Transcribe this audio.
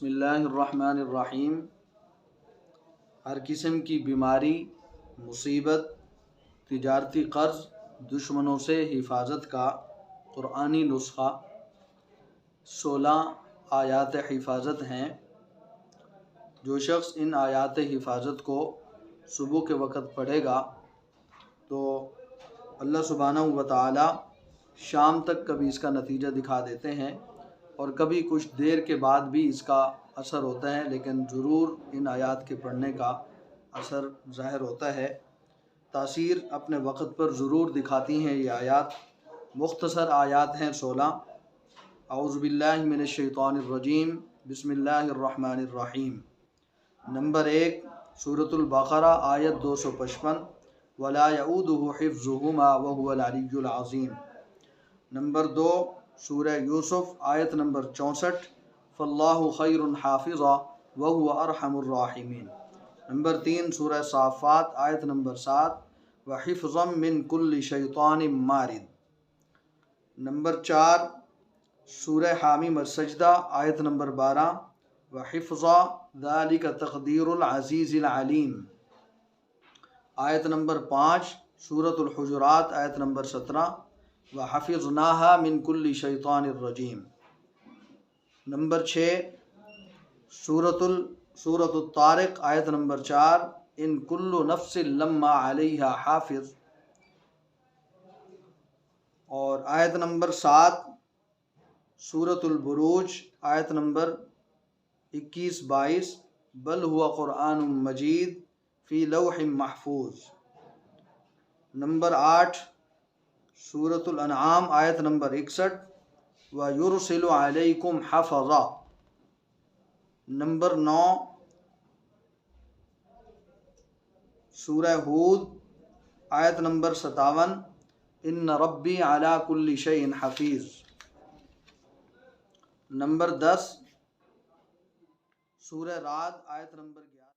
بسم اللہ الرحمن الرحیم۔ ہر قسم کی بیماری، مصیبت، تجارتی قرض، دشمنوں سے حفاظت کا قرآنی نسخہ 16 آیات حفاظت ہیں۔ جو شخص ان آیات حفاظت کو صبح کے وقت پڑھے گا تو اللہ سبحانہ و تعالی شام تک کبھی اس کا نتیجہ دکھا دیتے ہیں اور کبھی کچھ دیر کے بعد بھی اس کا اثر ہوتا ہے، لیکن ضرور ان آیات کے پڑھنے کا اثر ظاہر ہوتا ہے۔ تاثیر اپنے وقت پر ضرور دکھاتی ہیں یہ آیات۔ مختصر آیات ہیں 16۔ اعوذ باللہ من الشیطان الرجیم، بسم اللہ الرحمن الرحیم۔ نمبر 1 سورۃ البقرہ آیت 255، ولا یعودہ حفظہما وہو العلی العظیم۔ نمبر 2 سورہ یوسف آیت نمبر 64، فاللہ خیر حافظا وہو ارحم الراحمین۔ نمبر 3 سورہ صافات آیت نمبر 7، وحفظا من کل شیطان مارد۔ نمبر 4 سورہ حامیم السجدہ آیت نمبر 12، وحفظا ذالک تقدیر العزیز العلیم۔ آیت نمبر 5 سورۃ الحجرات آیت نمبر 17، وحفظناہا من کل شیطان الرجیم۔ نمبر 6 سورۃ الطارق آیت نمبر 4، ان کل نفس لما علیہا حافظ۔ اور آیت نمبر 7 سورۃ البروج آیت نمبر 21-22، بل ہوا قرآن مجید فی لوح محفوظ۔ نمبر 8 سورۃ الانعام آیت نمبر 61، وَيُرْسِلُ عَلَيْكُمْ حَفَظًا۔ نمبر 9 سورہ ہود آیت نمبر 57، ان ربی علی کل شیء حفیظ۔ نمبر 10 سورہ رعد آیت نمبر 11۔